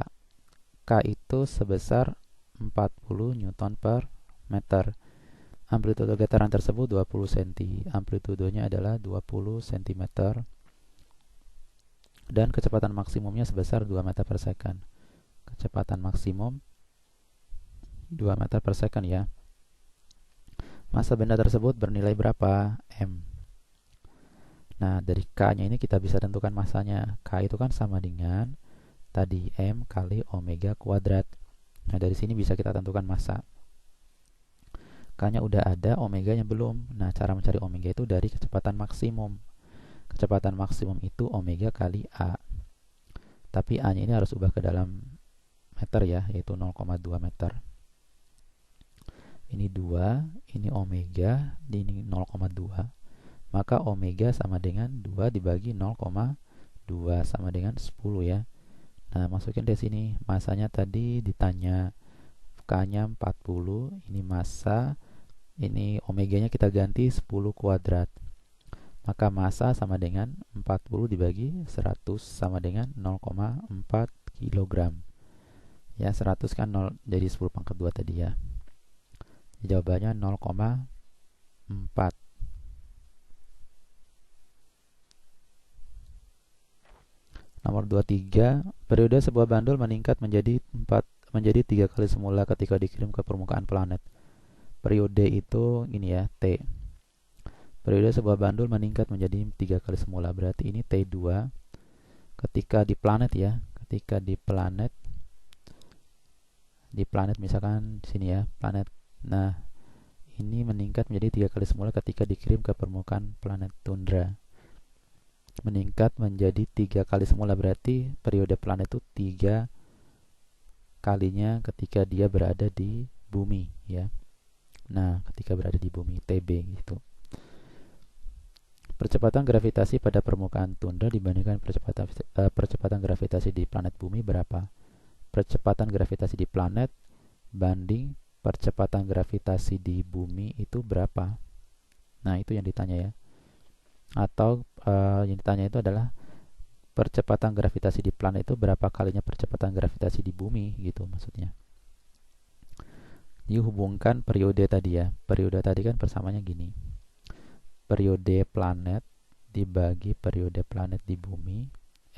K itu sebesar 40 Newton per meter. Amplitudo getaran tersebut 20 cm. Amplitudonya adalah 20 cm. Dan kecepatan maksimumnya sebesar 2 meter per second. Kecepatan maksimum 2 meter per second ya. Massa benda tersebut bernilai berapa? M. Nah, dari K-nya ini kita bisa tentukan massanya. K itu kan sama dengan tadi M kali omega kuadrat. Nah, dari sini bisa kita tentukan massa. K-nya udah ada, omeganya belum. Nah, cara mencari omega itu dari kecepatan maksimum. Kecepatan maksimum itu omega kali A. Tapi A-nya ini harus ubah ke dalam meter ya, yaitu 0,2 meter. Ini 2, ini omega, ini 0,2. Maka omega sama dengan 2 dibagi 0,2 sama dengan 10 ya. Nah, masukin di sini massanya tadi ditanya, K-nya 40, ini massa, ini omeganya kita ganti 10 kuadrat. Maka massa sama dengan 40 dibagi 100 sama dengan 0,4 kg. Ya, 100 kan 0, jadi 10 pangkat 2 tadi ya. Jawabannya 0,4. Nomor 23, periode sebuah bandul meningkat menjadi 3 kali semula ketika dikirim ke permukaan planet. Periode itu ini ya, T. Periode sebuah bandul meningkat menjadi 3 kali semula, berarti ini T2 ketika di planet ya, ketika di planet misalkan sini ya, planet. Nah, ini meningkat menjadi 3 kali semula ketika dikirim ke permukaan planet tundra. Meningkat menjadi 3 kali semula, berarti periode planet itu 3 kalinya ketika dia berada di bumi ya. Nah, ketika berada di bumi, TB gitu. Percepatan gravitasi pada permukaan tundra dibandingkan percepatan gravitasi di planet bumi berapa? Percepatan gravitasi di planet banding percepatan gravitasi di bumi itu berapa? Nah, itu yang ditanya ya. Atau yang ditanya itu adalah percepatan gravitasi di planet itu berapa kalinya percepatan gravitasi di bumi gitu maksudnya. Dihubungkan periode tadi ya. Periode tadi kan persamanya gini. Periode planet dibagi periode planet di bumi,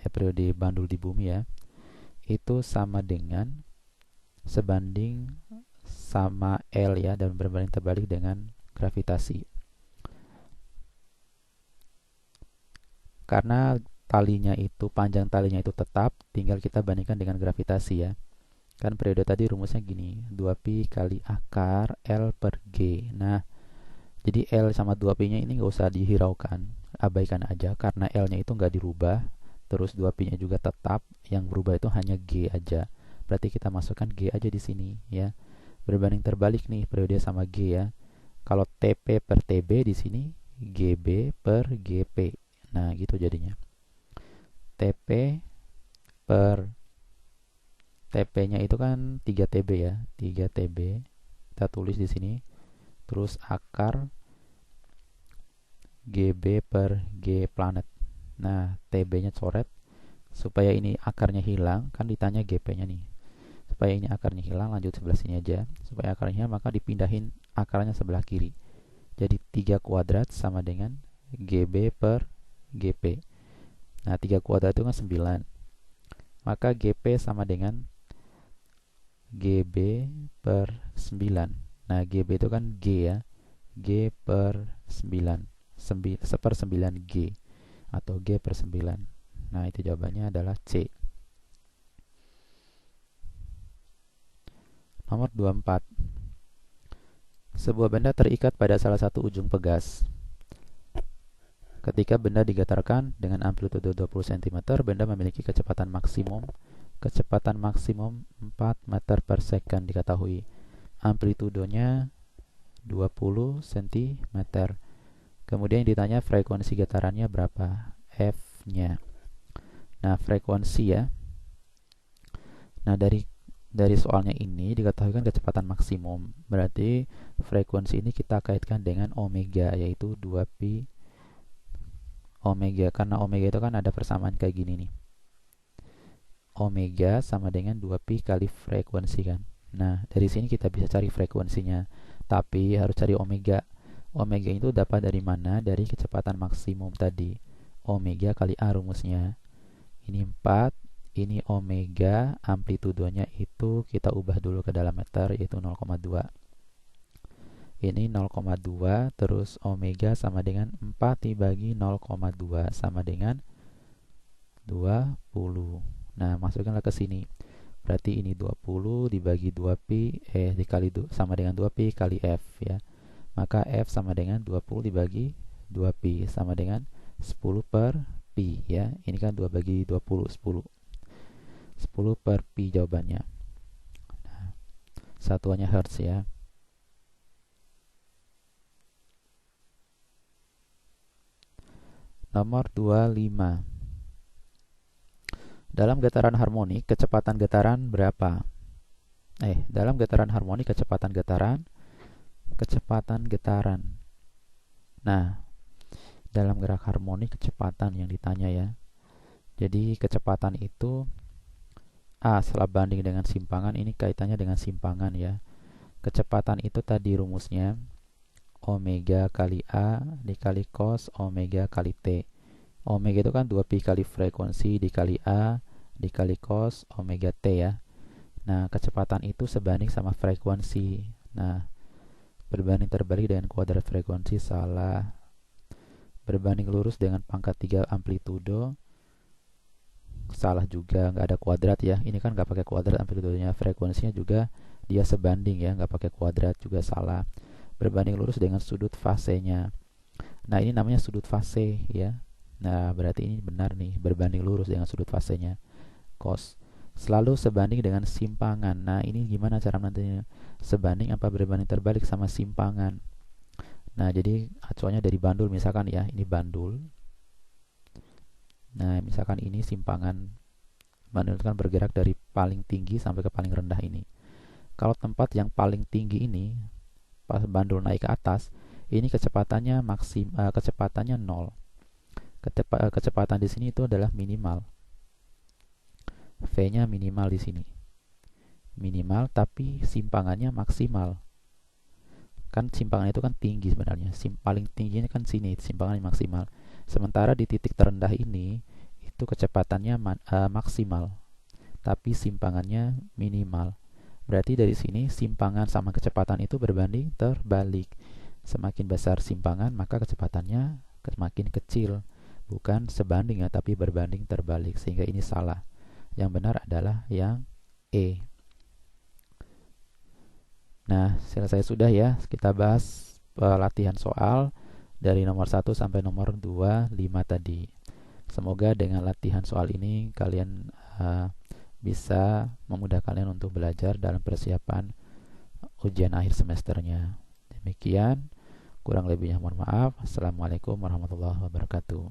periode bandul di bumi ya. Itu sama dengan sebanding sama L ya, dan berbanding terbalik dengan gravitasi. Karena talinya itu, panjang talinya itu tetap, tinggal kita bandingkan dengan gravitasi ya. Kan periode tadi rumusnya gini, 2pi kali akar L per G. Nah, jadi L sama 2pi nya ini nggak usah dihiraukan, abaikan aja karena L nya itu nggak dirubah. Terus 2pi nya juga tetap, yang berubah itu hanya G aja. Berarti kita masukkan G aja di sini ya. Berbanding terbalik nih periode sama G ya. Kalau TP per TB di sini GB per GP. Nah, gitu jadinya. TP per TP-nya itu kan 3TB ya, 3TB. Kita tulis di sini. Terus akar GB per G planet. Nah, TB-nya coret supaya ini akarnya hilang, kan ditanya GP-nya nih. Supaya ini akarnya hilang, lanjut sebelah sini aja. Supaya akarnya hilang, maka dipindahin akarnya sebelah kiri. Jadi 3 kuadrat sama dengan GB per GP. Nah, 3 kuadrat itu kan 9. Maka GP sama dengan GB per 9. Nah, GB itu kan G ya. G per 9. 1/9 G. Atau G per 9. Nah, itu jawabannya adalah C. Nomor 24. Sebuah benda terikat pada salah satu ujung pegas. Ketika benda digetarkan dengan amplitude 20 cm, benda memiliki kecepatan maksimum 4 meter per second diketahui. Amplitudenya 20 cm. Kemudian ditanya frekuensi getarannya berapa? F-nya. Nah, frekuensi ya. Nah, dari soalnya ini diketahui kan kecepatan maksimum. Berarti frekuensi ini kita kaitkan dengan omega, yaitu 2pi omega. Karena omega itu kan ada persamaan kayak gini nih. Omega sama dengan 2pi kali frekuensi kan. Nah, dari sini kita bisa cari frekuensinya. Tapi harus cari omega. Omega itu dapat dari mana? Dari kecepatan maksimum tadi. Omega kali A rumusnya. Ini 4, ini omega, amplitudenya itu kita ubah dulu ke dalam meter, yaitu 0,2. Ini 0,2, terus omega sama dengan 4 dibagi 0,2 sama dengan 20. Nah, masukkanlah ke sini. Berarti ini 20 dibagi 2pi dikali sama dengan 2pi kali F ya. Maka F sama dengan 20 dibagi 2pi sama dengan 10 per pi ya. Ini kan 2 bagi 20, 10. 10 per pi jawabannya. Nah, satuannya hertz ya. Nomor 25. Dalam getaran harmonik, kecepatan getaran berapa? Dalam getaran harmonik, kecepatan getaran. Nah, dalam gerak harmonik, kecepatan yang ditanya ya. Jadi, kecepatan itu setelah banding dengan simpangan, ini kaitannya dengan simpangan ya. Kecepatan itu tadi rumusnya omega kali A dikali cos omega kali T. Omega itu kan 2pi kali frekuensi dikali A dikali cos omega T ya. Nah, kecepatan itu sebanding sama frekuensi. Nah, berbanding terbalik dengan kuadrat frekuensi salah. Berbanding lurus dengan pangkat 3 amplitudo salah juga, nggak ada kuadrat ya. Ini kan nggak pakai kuadrat amplitudenya. Frekuensinya juga dia sebanding ya, nggak pakai kuadrat juga salah. Berbanding lurus dengan sudut fasenya. Nah, ini namanya sudut fase ya. Nah, berarti ini benar nih, berbanding lurus dengan sudut fasenya. Cos selalu sebanding dengan simpangan. Nah, ini gimana cara nantinya? Sebanding apa berbanding terbalik sama simpangan? Nah, jadi acuannya dari bandul misalkan ya, ini bandul. Nah, misalkan ini simpangan. Bandul itu kan bergerak dari paling tinggi sampai ke paling rendah ini. Kalau tempat yang paling tinggi ini, pas bandul naik ke atas, ini kecepatannya 0. Kecepatan di sini itu adalah minimal. V-nya minimal di sini. Minimal tapi simpangannya maksimal. Kan simpangan itu kan tinggi sebenarnya. Paling tingginya kan sini, simpangan maksimal. Sementara di titik terendah ini itu kecepatannya maksimal, tapi simpangannya minimal. Berarti dari sini simpangan sama kecepatan itu berbanding terbalik. Semakin besar simpangan maka kecepatannya semakin kecil. Bukan sebanding ya, tapi berbanding terbalik. Sehingga ini salah. Yang benar adalah yang E. Nah, selesai sudah ya. Kita bahas latihan soal dari nomor 1 sampai nomor 25 tadi. Semoga dengan latihan soal ini kalian bisa memudahkan kalian untuk belajar dalam persiapan ujian akhir semesternya. Demikian, kurang lebihnya mohon maaf. Assalamualaikum warahmatullahi wabarakatuh.